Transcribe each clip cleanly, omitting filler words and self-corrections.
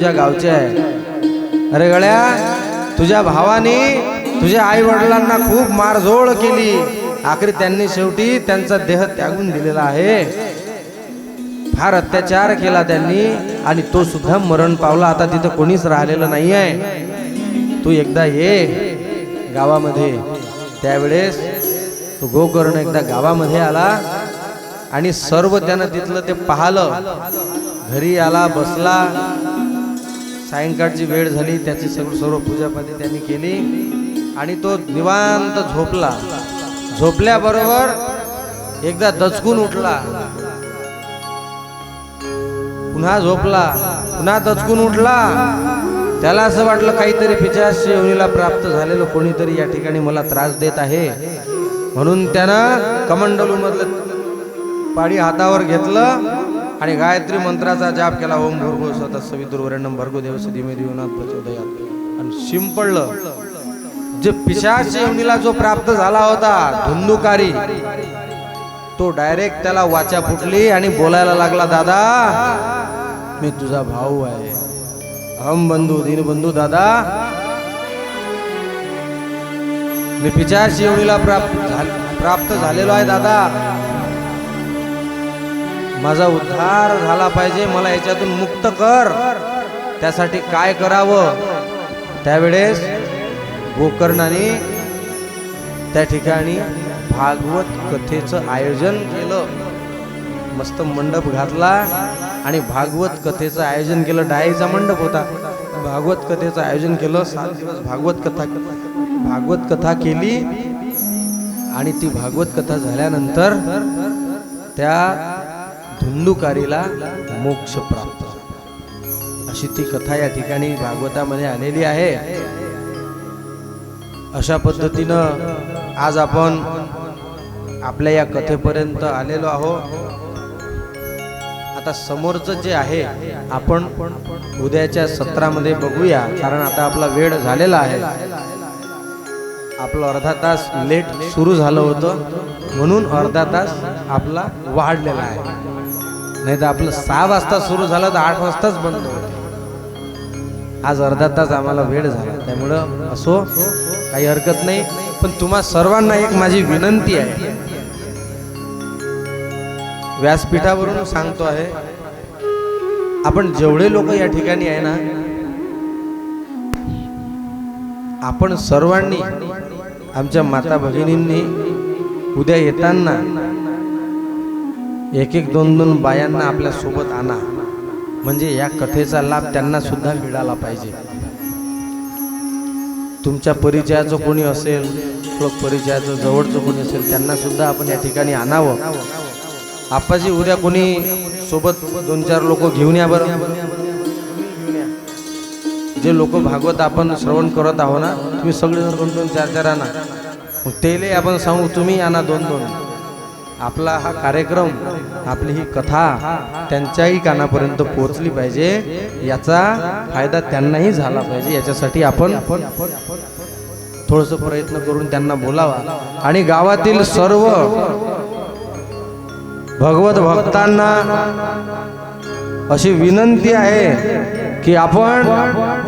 तुझ्या गावचे आहे. अरे गळ्या, तुझ्या भावाने तुझ्या आई वडिलांना खूप मारझोड केली, आखरी त्यांनी शेवटी त्यांचा देह त्यागून दिलेला आहे. फार अत्याचार केला त्यांनी आणि तो सुद्धा मरण पावला. आता तिथं कोणीच राहिलेलं नाही आहे. तू एकदा ये गावामध्ये. त्यावेळेस तो गोकर्ण एकदा गावामध्ये आला आणि सर्व त्यानं तिथलं ते पाहिलं. घरी आला, बसला. सायंकाळची वेळ झाली, त्याची सर्व पूजापाती त्यांनी केली आणि तो निवांत झोपला. झोपल्याबरोबर एकदा दचकून उठला, पुन्हा झोपला, पुन्हा दचकून उठला. त्याला असं वाटलं काहीतरी पिशाच योनीला प्राप्त झालेलं कोणीतरी या ठिकाणी मला त्रास देत आहे. म्हणून त्यानं कमंडलू मधलं पाणी हातावर घेतलं आणि गायत्री मंत्राचा जाप केला. ओम भूर्भुवः स्वतः सवितुर्वरेण्यं भर्गो देवस्य धीमहि धियो यो नः प्रचोदयात्. आणि शिंपडलं. जे पिशाच योनीला जो प्राप्त झाला होता धुंदुकारी, तो डायरेक्ट त्याला वाचा फुटली आणि बोलायला लागला, दादा मी तुझा भाऊ आहे, अहम बंधू दीनबंधू दादा, मी पिशाच योनीला प्राप्त झालेलो आहे दादा, माझा उद्धार झाला पाहिजे, मला याच्यातून मुक्त कर, त्यासाठी काय करावं. त्यावेळेस गोकर्णाने त्या ठिकाणी भागवत कथेचं आयोजन केलं. मस्त मंडप घातला आणि भागवत कथेचं आयोजन केलं. डाळीचा मंडप होता. भागवत कथेचं आयोजन केलं. 7 दिवस भागवत कथा केली आणि ती भागवत कथा झाल्यानंतर त्या धुंदुकारीला मोक्ष प्राप्त झाला. अशी ती कथा या ठिकाणी भागवतामध्ये आलेली आहे. अशा पद्धतीनं आज आपण आपल्या या कथेपर्यंत आलेलो आहोत. आता समोरचं जे आहे आपण उद्याच्या सत्रामध्ये बघूया, कारण आता आपला वेळ झालेला आहे. आपलं अर्धा तास लेट सुरू झालं होतं म्हणून अर्धा तास आपला वाढलेला आहे. नाही तर आपलं 6 वाजता सुरू झालं तर 8 वाजताच बंद होतं. आज अर्धा तास आम्हाला वेळ झाला, त्यामुळं असो काही हरकत नाही. पण तुम्हा सर्वांना एक माझी विनंती आहे, व्यासपीठावरून सांगतो आहे, आपण जेवढे लोक या ठिकाणी आहे ना, आपण सर्वांनी आमच्या माता भगिनींनी उद्या येताना 1-1, 2-2 बायांना आपल्या सोबत आणा, म्हणजे या कथेचा लाभ त्यांना सुद्धा मिळाला पाहिजे. तुमच्या परिचयाचं कोणी असेल, परिचयाचं जवळचं कोणी असेल, त्यांना सुद्धा आपण या ठिकाणी आणावं. आपाजी उद्या कोणी सोबत 2-4 लोक घेऊन या बरं. जे लोक भागवत आपण श्रवण करत आहो ना, तुम्ही सगळे 2-2, 4-4 आणा. मग तेले आपण सांगू तुम्ही आणा 2-2. आपला हा कार्यक्रम, आपली ही कथा त्यांच्याही कानापर्यंत पोहोचली पाहिजे, याचा फायदा त्यांनाही झाला पाहिजे. याच्यासाठी आपण थोडंसं प्रयत्न करून त्यांना बोलावा. आणि गावातील सर्व भगवत भक्तांना अशी विनंती आहे की आपण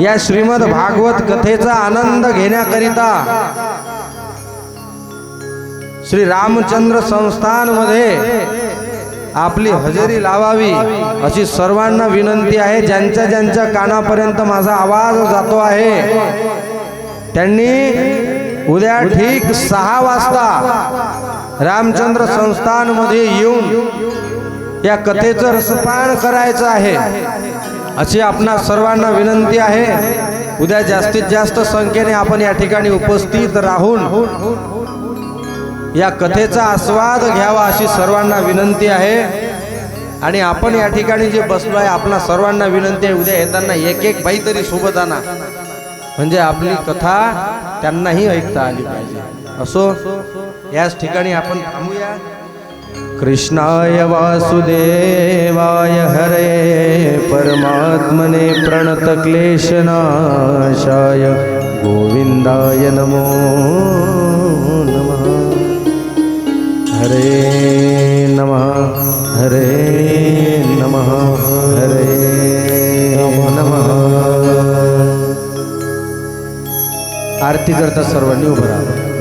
या श्रीमद भागवत कथेचा आनंद घेण्याकरिता श्री रामचंद्र संस्थानमध्ये आपली हजेरी लावावी अशी सर्वांना विनंती आहे. ज्यांच्या ज्यांच्या कानापर्यंत माझा आवाज जातो आहे त्यांनी उद्या ठीक 6 वाजता रामचंद्र संस्थानमध्ये येऊन या कथेचं रसपान करायचं आहे अशी आपणा सर्वांना विनंती आहे. उद्या जास्तीत जास्त संख्येने आपण या ठिकाणी उपस्थित राहून या कथेचा आस्वाद घ्यावा अशी सर्वांना विनंती आहे. आणि आपण या ठिकाणी जे बसलो आहे, आपणा सर्वांना विनंती आहे, उद्या येताना 1-1 बाई तरी सोबत आणा, म्हणजे आपली कथा त्यांनाही ऐकता आली पाहिजे. असो, याच ठिकाणी आपण थांबूया. कृष्णाय वासुदेवाय हरे परमात्मने प्रणतक्लेशनाशाय गोविंदाय नमो नमः. हरे नमः हरे नमः हरे नमः. आरती करता सर्वांनी उभं राहा.